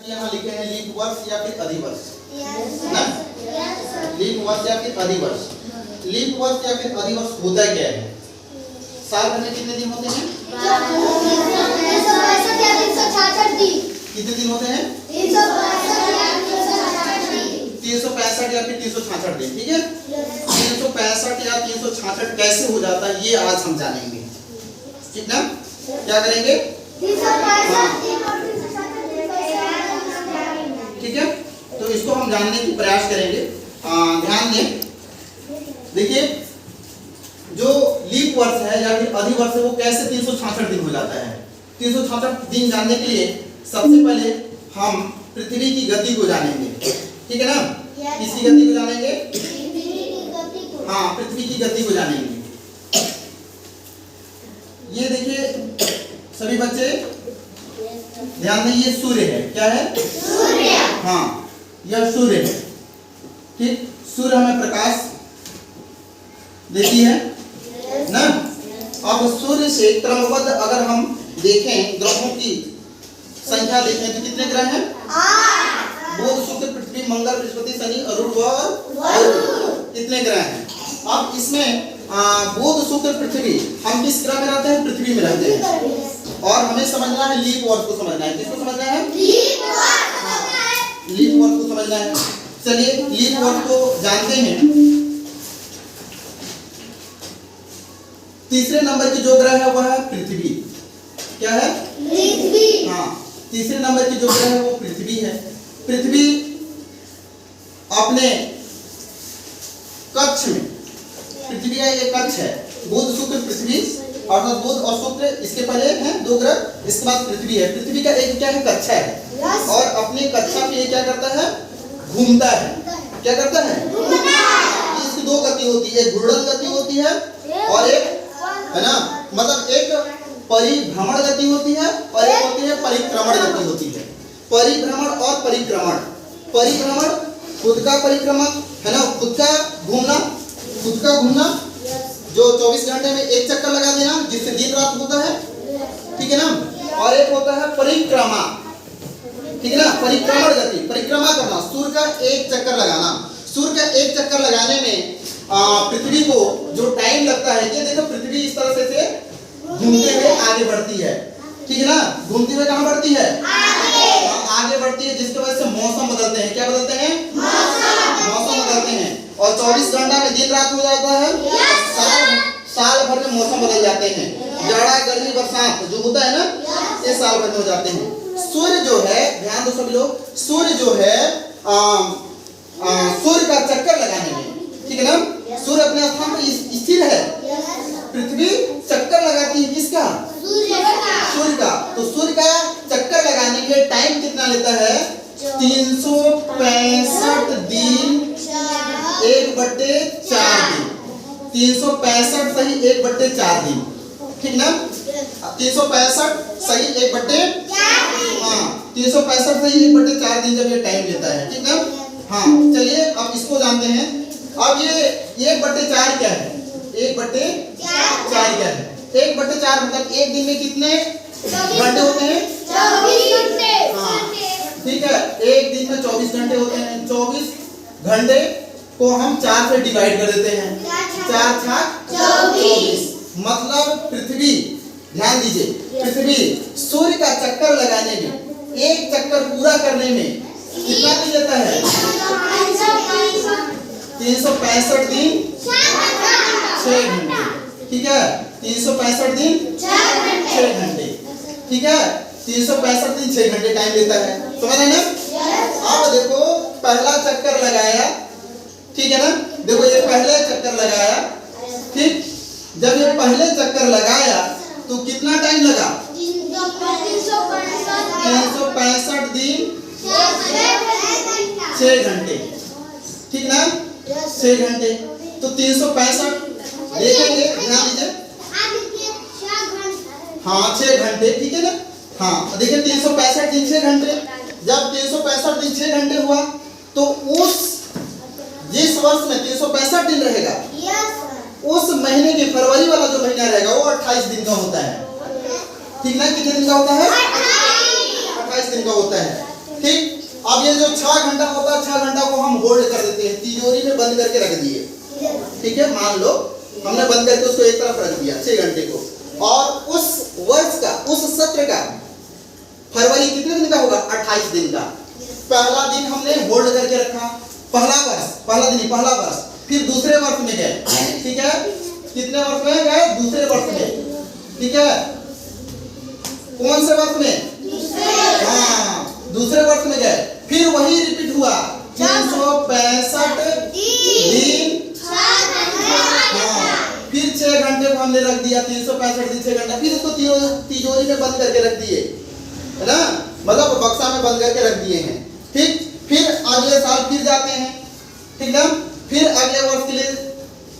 यहाँ लिखे हैं लीप वर्ष या फिर अधिवर्ष ना, लीप वर्ष या फिर अधिवर्ष। लीप वर्ष या फिर अधिवर्ष होता क्या है? साल भर में कितने दिन होते हैं? कितने दिन होते हैं? 365 या फिर 366 दिन। ठीक है, 365 या 366 कैसे हो जाता है ये आज हम जानेंगे। ठीक ना, क्या करेंगे? ठीक है, तो इसको हम जानने की प्रयास करेंगे। ध्यान दें, देखिए जो लीप वर्ष है या फिर अधिवर्ष है वो कैसे 366 दिन हो जाता है। 366 दिन जानने के लिए सबसे पहले हम पृथ्वी की गति को जानेंगे। ठीक है ना, किसकी गति को जानेंगे? हाँ, पृथ्वी की गति को जानेंगे। ये देखिए सभी बच्चे ध्यान दें, ये सूर्य है। क्या है? सूर्य। हाँ, यह सूर्य है। ठीक, सूर्य हमें प्रकाश देती है ना। अब सूर्य से क्रमबद्ध अगर हम देखें ग्रहों की संख्या देखें तो कितने ग्रह हैं? 8। बुध, शुक्र, पृथ्वी, मंगल, बृहस्पति, शनि, अरुण और कितने ग्रह हैं? अब इसमें बुध, शुक्र, पृथ्वी, हम किस ग्रह में रहते हैं? पृथ्वी में रहते हैं। और हमें समझना है लीप वर्ष को समझना है। किसको समझना है? लीप वर्ष को समझना है। चलिए लीप वर्ष को जानते हैं। तीसरे नंबर की जो ग्रह है वह है पृथ्वी। क्या है? पृथ्वी। हाँ, तीसरे नंबर की जो ग्रह है वो पृथ्वी है। पृथ्वी अपने कक्ष में, पृथ्वी का एक कक्ष है, बुध, शुक्र, पृथ्वी, अर्थात बुध और शुक्र इसके पहले हैं 2 ग्रह, इसके बाद पृथ्वी है। पृथ्वी का एक क्या है? कक्षा है। और अपनी कक्षा पे क्या करता है? घूमता है। क्या करता है? इसकी 2 गति होती है, एक घूर्णन गति होती है और एक है ना, मतलब एक परिभ्रमण गति होती है और एक होती है परिक्रमण गति होती है। परिभ्रमण और परिक्रमण, परिभ्रमण खुद का परिक्रमण है ना, खुद का घूमना, खुद का घूमना जो 24 घंटे में एक चक्कर लगा देना जिससे दिन रात होता है। ठीक है ना, और एक होता है परिक्रमा। ठीक है ना, परिक्रमण गति, परिक्रमा करना, सूर्य का एक चक्कर लगाना। सूर्य का एक चक्कर लगाने में पृथ्वी को जो टाइम लगता है, ये देखो पृथ्वी इस तरह से घूमते हुए आगे बढ़ती है। ठीक है ना, घूमती हुए कहाँ बढ़ती है? आगे बढ़ती है, जिसकी वजह से मौसम बदलते हैं। क्या बदलते हैं? मौसम बदलते हैं। और 24 घंटा में दिन रात हो जाता है। साल भर में मौसम बदल जाते हैं। जाड़ा, गर्मी, बरसात जो होता है ना, ये साल भर में हो जाते हैं। सूर्य जो है, ध्यान दो सभी लोग, सूर्य जो है सूर्य का चक्कर लगाने में, ठीक है ना, सूर्य अपने स्थान पर स्थिर है, पृथ्वी चक्कर लगाती है किसका? सूर्य का। तो सूर्य का चक्कर लगाने के लिए टाइम कितना लेता है? 365 दिन 1/4 दिन। 365 सही 1/4 दिन। ठीक ना, 365 सही 1/4, हाँ 365 सही 1/4 दिन जब ये टाइम लेता है। ठीक ना, हाँ चलिए अब इसको जानते हैं। अब ये 1/4 क्या है? 1/4 क्या है? 1/4 मतलब एक दिन में कितने घंटे होते हैं? 24 घंटे। हाँ ठीक है, एक दिन में 24 घंटे होते हैं। 24 घंटे को हम 4 से डिवाइड कर देते हैं। 4 × 24 मतलब पृथ्वी, ध्यान दीजिए, पृथ्वी सूर्य का चक्कर लगाने में, एक चक्कर पूरा करने में कितना दिन लेता है? 365 दिन 6 घंटे। ठीक है, 365 दिन 6 घंटे। ठीक है, 365 दिन 6 घंटे टाइम लेता है। समझ रहे ना? अब देखो पहला चक्कर लगाया, ठीक है ना, देखो ये पहले चक्कर लगाया। ठीक, जब ये पहले चक्कर लगाया तो कितना टाइम लगा? 365 दिन 6 घंटे। ठीक ना, 6 घंटे। तो 365 देखेंगे, ध्यान दीजिए, हाँ 6 घंटे। ठीक है ना, हाँ देखिए 365 दिन 6 घंटे। जब 365 दिन 6 घंटे हुआ तो उस जिस वर्ष में 365 दिन रहेगा, उस महीने के फरवरी वाला जो महीना रहेगा वो 28 दिन का होता है। ठीक ना, कितने दिन का होता है? 28 दिन का होता है। ठीक। अब ये जो 6 घंटा होता है, 6 घंटा को हम होल्ड कर देते हैं, तिजोरी में बंद करके रख दिए, ठीक है। मान लो हमने बंद करके उसको एक तरफ रख दिया 6 घंटे को, और उस वर्ष का, उस सत्र का फरवरी कितने दिन का होगा? 28 दिन का। पहला दिन हमने होल्ड करके रखा, पहला वर्ष, पहला दिन, पहला वर्ष। फिर दूसरे वर्ष में गए, ठीक है। कितने वर्ष में गए? दूसरे वर्ष में, ठीक है। कौन से वर्ष में? हाँ, दूसरे वर्ष में गए। फिर वही रिपीट हुआ 365 दिन। हाँ, फिर 6 घंटे को हमने रख दिया, 365 दिन 6 घंटा। फिर इसको तिजोरी में बंद करके रख दिए, है ना, मतलब बक्सा में बंद करके रख दिए हैं, ठीक। फिर अगले साल फिर जाते हैं, ठीक ना। फिर अगले वर्ष के लिए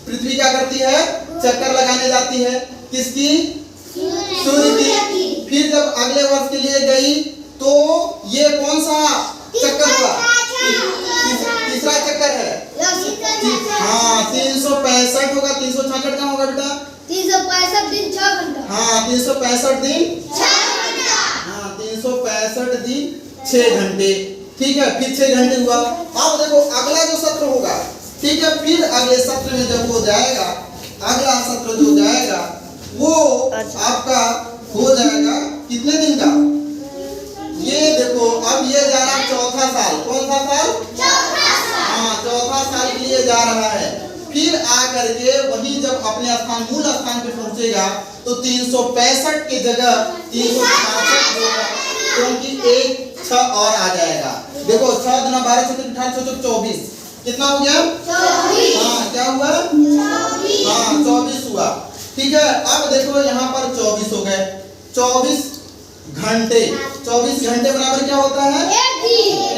पृथ्वी क्या करती है? चक्कर लगाने जाती है, किसकी? सूर्य की। फिर जब अगले वर्ष के लिए गई तो ये कौन सा चक्कर हुआ? तीसरा चक्कर है। हाँ, 365 होगा, 366 का होगा बेटा? 365 दिन 6 घंटा। हाँ, 365 दिन 6 घंटा। हाँ, 365 दिन 6 घंटे, ठीक है। फिर 6 घंटे हुआ। अब देखो अगला जो सत्र होगा, ठीक है। फिर अगले सत्र में जब वो जाएगा, अगला सत्र जो जाएगा वो आपका हो जाएगा कितने दिन का? ये देखो, अब ये जा रहा है चौथा साल। कौन सा साल? हाँ, चौथा साल के लिए जा रहा है। फिर आकर के वही जब अपने स्थान, मूल स्थान पे पहुंचेगा तो 365 की जगह 366 होगा, क्योंकि एक 6 और आ जाएगा। देखो 6 गुना 12 6 18 6 24, कितना हो गया? 24। हाँ, क्या हुआ? 24। हाँ, 24 हुआ, ठीक है। अब देखो यहाँ पर 24 हो गए, 24 घंटे। 24 घंटे बराबर क्या होता है?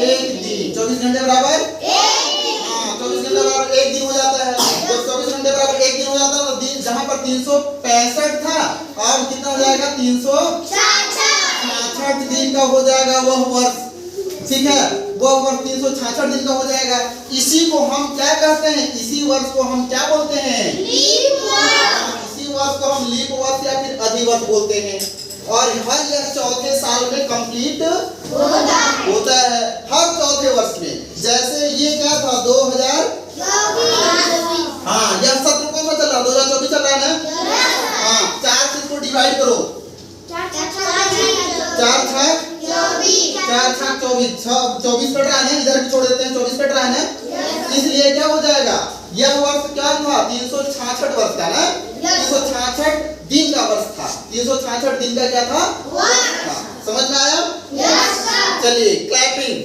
एक दिन। 24 घंटे बराबर हाँ, 24 घंटे बराबर एक दिन हो जाता है। जब 24 घंटे बराबर एक दिन हो जाता है तो दिन जहाँ पर 365 था, अब कितना हो जाएगा? 366 दिन का हो जाएगा वह वर्ष, ठीक है। वह वर्ष 366 दिन का हो जाएगा। इसी को हम क्या कहते हैं? इसी वर्ष को हम क्या बोलते हैं? इसी वर्ष को हम लीप वर्ष या फिर अधिवर्ष बोलते हैं। और हर यह चौथे साल में कंप्लीट होता है, हर चौथे वर्ष में। जैसे ये क्या था? 2024। हाँ, यह सत्र कौन सा चल रहा? 2024 चल रहा है ना। हाँ, 4 से इसको डिवाइड करो, 4 छक 24, 24 कट रहा है, इधर भी छोड़ देते हैं, 24 कट रहा है। इसलिए क्या हो जाएगा? यह वर्ष क्या था? 366 वर्ष का ना, 366 दिन का वर्ष था। 366 दिन का क्या था? वर्ष था। समझ में आया? चलिए क्लैपिंग।